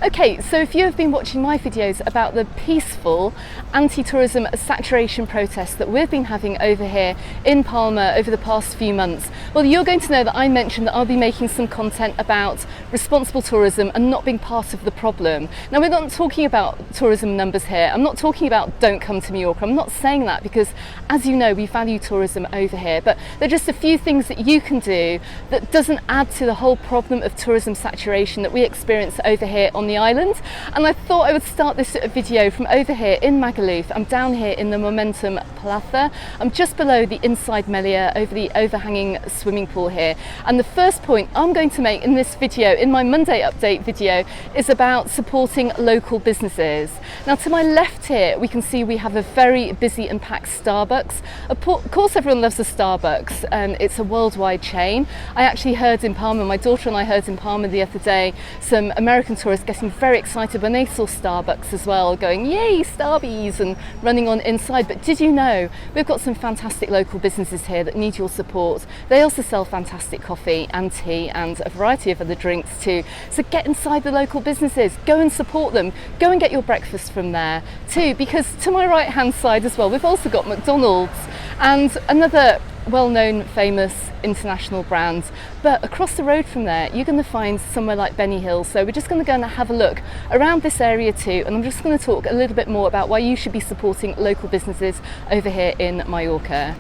Okay, so if you have been watching my videos about the peaceful anti-tourism saturation protests that we've been having over here in Palma over the past few months, well, you're going to know that I mentioned that I'll be making some content about responsible tourism and not being part of the problem. Now, we're not talking about tourism numbers here. I'm not talking about don't come to Mallorca. I'm not saying that because, as you know, we value tourism over here, but there are just a few things that you can do that doesn't add to the whole problem of tourism saturation that we experience over here on the island. And I thought I would start this video from over here in Magaluf. I'm down here in the Momentum Plaza. I'm just below the inside Melia over the overhanging swimming pool here. And the first point I'm going to make in this video, in my Monday update video, is about supporting local businesses. Now, to my left here, we can see we have a very busy and packed Starbucks. Of course, everyone loves a Starbucks, and it's a worldwide chain. I actually heard in Palma, my daughter and I heard in Palma the other day, some American tourists getting very excited when they saw Starbucks as well, going, yay, Starbies, and running on inside. But did you know we've got some fantastic local businesses here that need your support? They also sell fantastic coffee and tea and a variety of other drinks too. So get inside the local businesses, go and support them, go and get your breakfast from there too, because to my right hand side as well, we've also got McDonald's and another well-known, famous international brand. But across the road from there, you're going to find somewhere like Benny Hill. So we're just going to go and have a look around this area too, and I'm just going to talk a little bit more about why you should be supporting local businesses over here in Mallorca.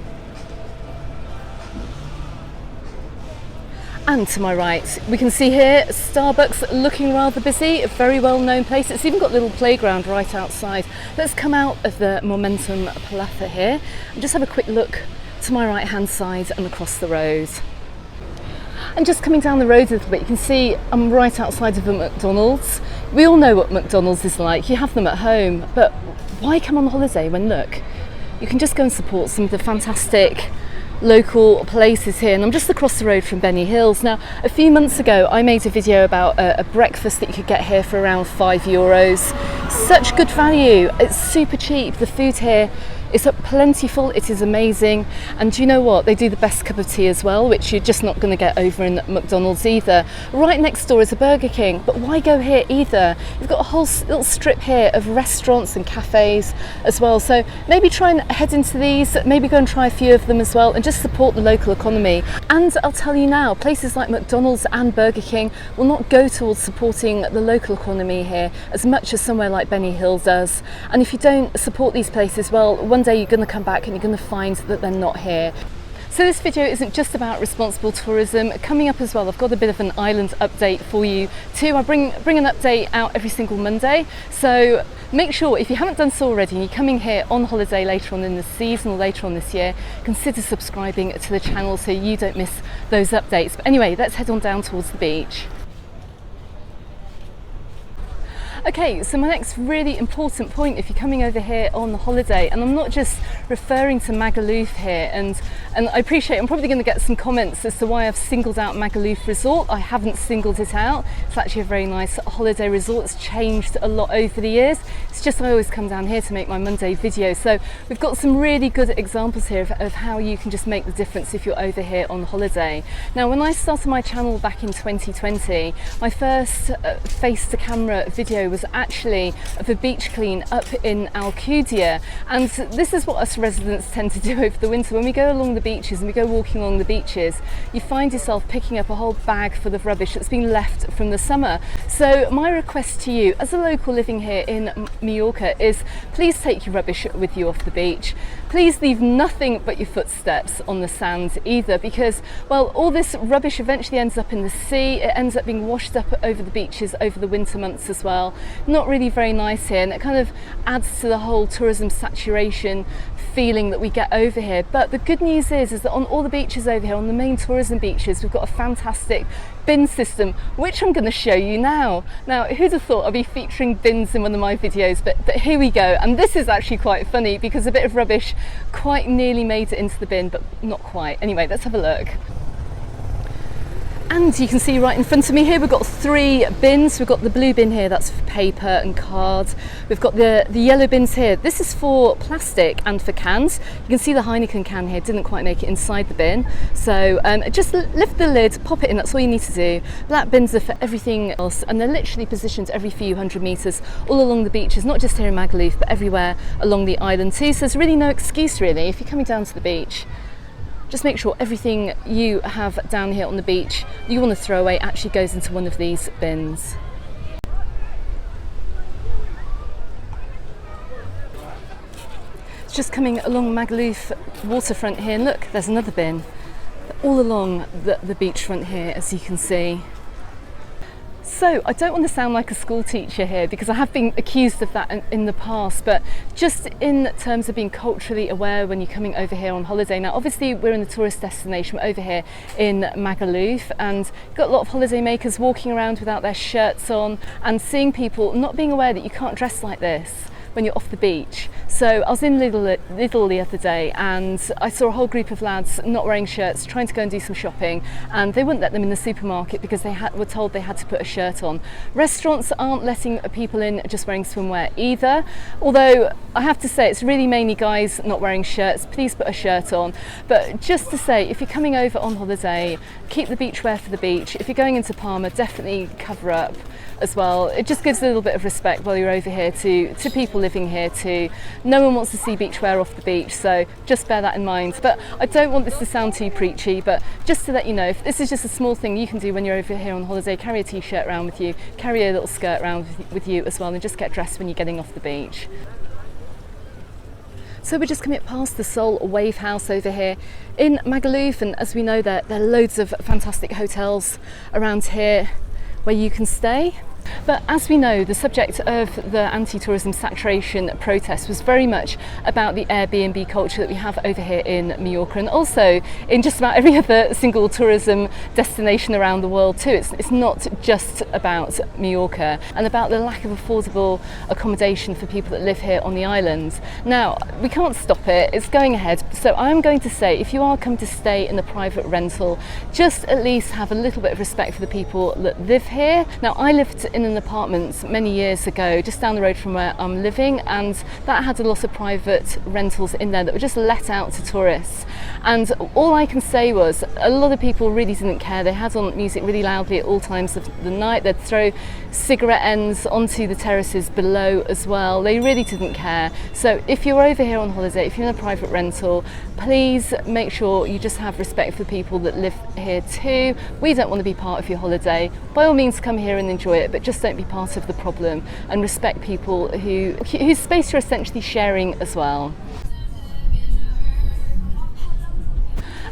And to my right, we can see here Starbucks looking rather busy, a very well-known place. It's even got a little playground right outside. Let's come out of the Momentum Plaza here and just have a quick look to my right hand side and across the road. And just coming down the road a little bit, you can see I'm right outside of a McDonald's. We all know what McDonald's is like. You have them at home, but why come on holiday when, look, you can just go and support some of the fantastic local places here. And I'm just across the road from Benny Hills. Now, a few months ago I made a video about a breakfast that you could get here for around €5. Such good value, it's super cheap. The food here is plentiful, it is amazing, and do you know what? They do the best cup of tea as well, which you're just not going to get over in McDonald's either. Right next door is a Burger King, but why go here either? You've got a whole little strip here of restaurants and cafes as well, so maybe try and head into these, maybe go and try a few of them as well, and just support the local economy. And I'll tell you now, places like McDonald's and Burger King will not go towards supporting the local economy here as much as somewhere like Benny Hill does. And if you don't support these places, well, one day you're going to come back and you're going to find that they're not here. So this video isn't just about responsible tourism. Coming up as well, I've got a bit of an island update for you too. I bring an update out every single Monday, so make sure, if you haven't done so already and you're coming here on holiday later on in the season or later on this year, consider subscribing to the channel so you don't miss those updates. But anyway, let's head on down towards the beach. Okay, so my next really important point if you're coming over here on holiday, and I'm not just referring to Magaluf here, and I appreciate, I'm probably going to get some comments as to why I've singled out Magaluf Resort. I haven't singled it out. It's actually a very nice holiday resort. It's changed a lot over the years. It's just I always come down here to make my Monday video. So we've got some really good examples here of how you can just make the difference if you're over here on holiday. Now, when I started my channel back in 2020, my first face-to-camera video was actually of a beach clean up in Alcudia, and this is what us residents tend to do over the winter. When we go along the beaches and we go walking along the beaches, you find yourself picking up a whole bag full of rubbish that's been left from the summer. So my request to you as a local living here in Mallorca is please take your rubbish with you off the beach. Please leave nothing but your footsteps on the sand either, because, well, all this rubbish eventually ends up in the sea. It ends up being washed up over the beaches over the winter months as well. Not really very nice here, and it kind of adds to the whole tourism saturation feeling that we get over here. But the good news is that on all the beaches over here, on the main tourism beaches, we've got a fantastic bin system, which I'm going to show you now. Now, who'd have thought I'd be featuring bins in one of my videos, but here we go. And this is actually quite funny because a bit of rubbish quite nearly made it into the bin, but not quite. Anyway, let's have a look. And you can see right in front of me here, we've got 3 bins. We've got the blue bin here, that's for paper and cards. We've got the yellow bins here. This is for plastic and for cans. You can see the Heineken can here didn't quite make it inside the bin. So just lift the lid, pop it in, that's all you need to do. Black bins are for everything else, and they're literally positioned every few hundred metres all along the beaches, not just here in Magaluf, but everywhere along the island too. So there's really no excuse really, if you're coming down to the beach. Just make sure everything you have down here on the beach that you want to throw away actually goes into one of these bins. It's just coming along Magaluf waterfront here, and look, there's another bin all along the beachfront here, as you can see. So I don't want to sound like a school teacher here, because I have been accused of that in the past, but just in terms of being culturally aware when you're coming over here on holiday. Now obviously we're in a tourist destination, we're over here in Magaluf, and you've got a lot of holidaymakers walking around without their shirts on, and seeing people not being aware that you can't dress like this when you're off the beach. So I was in Lidl the other day, and I saw a whole group of lads not wearing shirts trying to go and do some shopping, and they wouldn't let them in the supermarket because they were told they had to put a shirt on. Restaurants aren't letting people in just wearing swimwear either, although I have to say it's really mainly guys not wearing shirts. Please put a shirt on. But just to say, if you're coming over on holiday, keep the beachwear for the beach. If you're going into Palma, definitely cover up as well. It just gives a little bit of respect while you're over here to people living here too. No one wants to see beachwear off the beach, so just bear that in mind. But I don't want this to sound too preachy, but just to let you know, if this is just a small thing you can do when you're over here on holiday, carry a t-shirt around with you, carry a little skirt around with you as well, and just get dressed when you're getting off the beach. So we're just coming past the Sol Wave House over here in Magaluf, and as we know there are loads of fantastic hotels around here where you can stay. But as we know, the subject of the anti-tourism saturation protest was very much about the Airbnb culture that we have over here in Mallorca, and also in just about every other single tourism destination around the world too. It's not just about Mallorca, and about the lack of affordable accommodation for people that live here on the island. Now, we can't stop it, it's going ahead, so I'm going to say, if you are coming to stay in the private rental, just at least have a little bit of respect for the people that live here. Now, I lived in an apartment many years ago just down the road from where I'm living, and that had a lot of private rentals in there that were just let out to tourists, and all I can say was a lot of people really didn't care. They had on music really loudly at all times of the night. They'd throw cigarette ends onto the terraces below as well. They really didn't care. So if you're over here on holiday, if you're in a private rental, please make sure you just have respect for people that live here too. We don't want to be part of your holiday. By all means, come here and enjoy it, but just don't be part of the problem, and respect people whose space you're essentially sharing as well.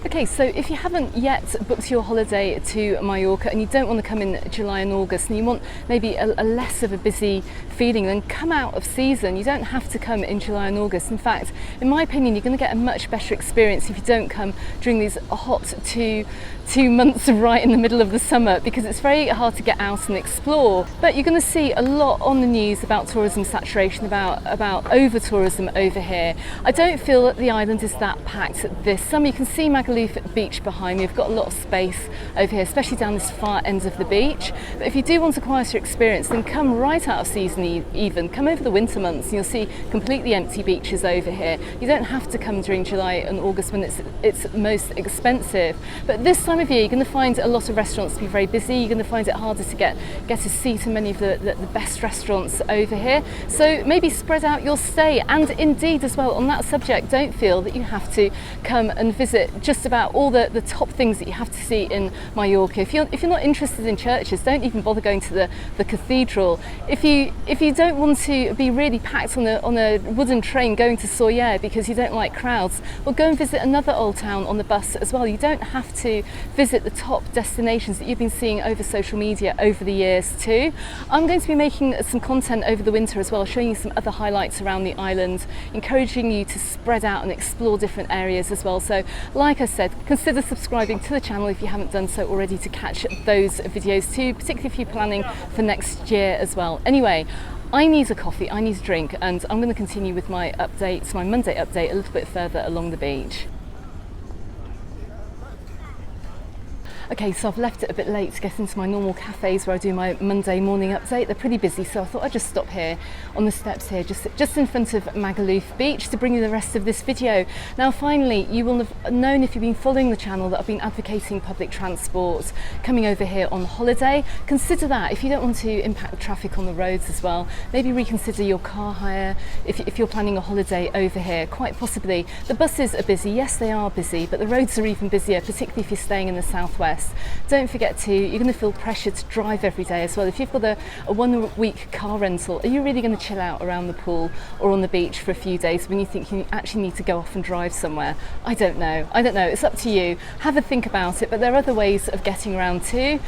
Okay, so if you haven't yet booked your holiday to Mallorca and you don't want to come in July and August, and you want maybe a less of a busy feeling, then come out of season. You don't have to come in July and August. In fact, in my opinion, you're going to get a much better experience if you don't come during these hot two months right in the middle of the summer, because it's very hard to get out and explore. But you're going to see a lot on the news about tourism saturation, about over tourism over here. I don't feel that the island is that packed this summer. You can see Magaluf beach behind me. We've got a lot of space over here, especially down this far end of the beach. But if you do want a quieter experience, then come right out of season even. Come over the winter months and you'll see completely empty beaches over here. You don't have to come during July and August when it's most expensive. But this time of year, you're going to find a lot of restaurants to be very busy. You're going to find it harder to get a seat in many of the best restaurants over here. So maybe spread out your stay. And indeed as well, on that subject, don't feel that you have to come and visit just about all the top things that you have to see in Mallorca. If you're not interested in churches, don't even bother going to the cathedral. If you don't want to be really packed on a wooden train going to Soyer because you don't like crowds, well, go and visit another old town on the bus as well. You don't have to visit the top destinations that you've been seeing over social media over the years too. I'm going to be making some content over the winter as well, showing you some other highlights around the island, encouraging you to spread out and explore different areas as well. So like I said, consider subscribing to the channel if you haven't done so already to catch those videos too, particularly if you're planning for next year as well. Anyway, I need a coffee, I need a drink, and I'm going to continue with my updates, my Monday update, a little bit further along the beach. Okay, so I've left it a bit late to get into my normal cafes where I do my Monday morning update. They're pretty busy, so I thought I'd just stop here on the steps here, just in front of Magaluf Beach, to bring you the rest of this video. Now finally, you will have known if you've been following the channel that I've been advocating public transport coming over here on holiday. Consider that. If you don't want to impact the traffic on the roads as well, maybe reconsider your car hire if you're planning a holiday over here. Quite possibly. The buses are busy, yes they are busy, but the roads are even busier, particularly if you're staying in the southwest. Don't forget you're going to feel pressure to drive every day as well. If you've got a 1 week car rental, are you really going to chill out around the pool or on the beach for a few days when you think you actually need to go off and drive somewhere? I don't know, it's up to you. Have a think about it, but there are other ways of getting around too.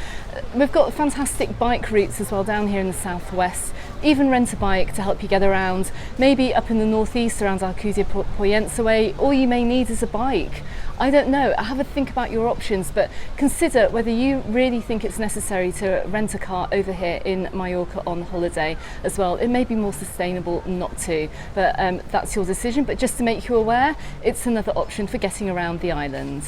We've got fantastic bike routes as well down here in the southwest. Even rent a bike to help you get around, maybe up in the northeast around Alcudia, Poyensa way. All you may need is a bike. I don't know, have a think about your options, but consider whether you really think it's necessary to rent a car over here in Mallorca on holiday as well. It may be more sustainable not to, but that's your decision. But just to make you aware, it's another option for getting around the island.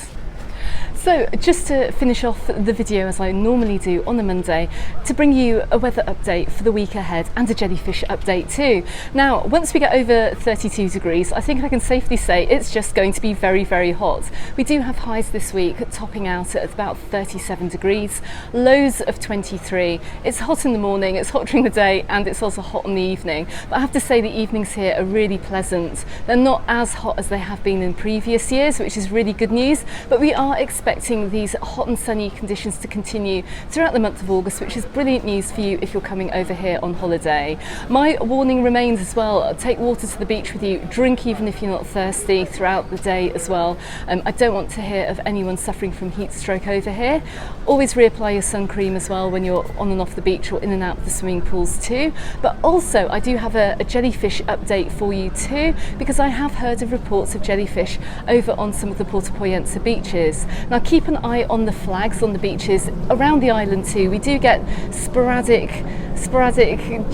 So just to finish off the video as I normally do on the Monday, to bring you a weather update for the week ahead and a jellyfish update too. Now once we get over 32 degrees, I think I can safely say it's just going to be very, very hot. We do have highs this week topping out at about 37 degrees, lows of 23. It's hot in the morning, it's hot during the day, and it's also hot in the evening. But I have to say the evenings here are really pleasant. They're not as hot as they have been in previous years, which is really good news, but we are expecting these hot and sunny conditions to continue throughout the month of August, which is brilliant news for you if you're coming over here on holiday. My warning remains as well: take water to the beach with you, drink even if you're not thirsty throughout the day as well. I don't want to hear of anyone suffering from heat stroke over here. Always reapply your sun cream as well when you're on and off the beach or in and out of the swimming pools too. But also I do have a jellyfish update for you too, because I have heard of reports of jellyfish over on some of the Puerto Poyensa beaches. Now keep an eye on the flags on the beaches around the island too. We do get sporadic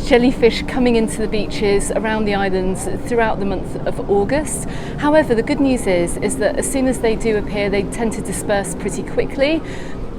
jellyfish coming into the beaches around the islands throughout the month of August. However, the good news is that as soon as they do appear, they tend to disperse pretty quickly.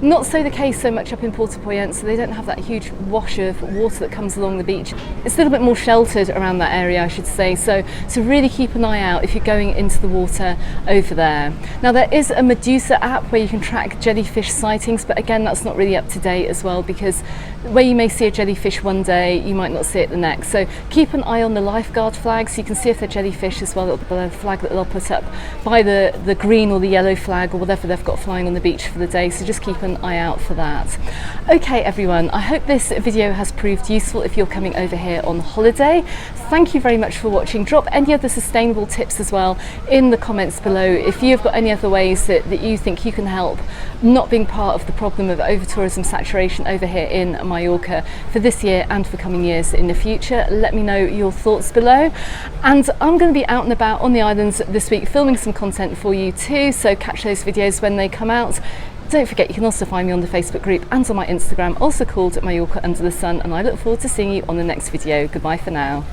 Not so the case so much up in Puerto Poyensa. They don't have that huge wash of water that comes along the beach. It's a little bit more sheltered around that area, I should say, so really keep an eye out if you're going into the water over there. Now there is a Medusa app where you can track jellyfish sightings, but again that's not really up to date as well, because where you may see a jellyfish one day, you might not see it the next. So keep an eye on the lifeguard flags so you can see if they're jellyfish as well, the flag that they'll put up by the green or the yellow flag or whatever they've got flying on the beach for the day, so just keep an eye out for that. Okay everyone, I hope this video has proved useful if you're coming over here on holiday. Thank you very much for watching. Drop any other sustainable tips as well in the comments below if you've got any other ways that you think you can help not being part of the problem of over-tourism saturation over here in Mallorca for this year and for coming years in the future. Let me know your thoughts below, and I'm going to be out and about on the islands this week filming some content for you too, so catch those videos when they come out. Don't forget you can also find me on the Facebook group and on my Instagram, also called Mallorca Under the Sun, and I look forward to seeing you on the next video. Goodbye for now.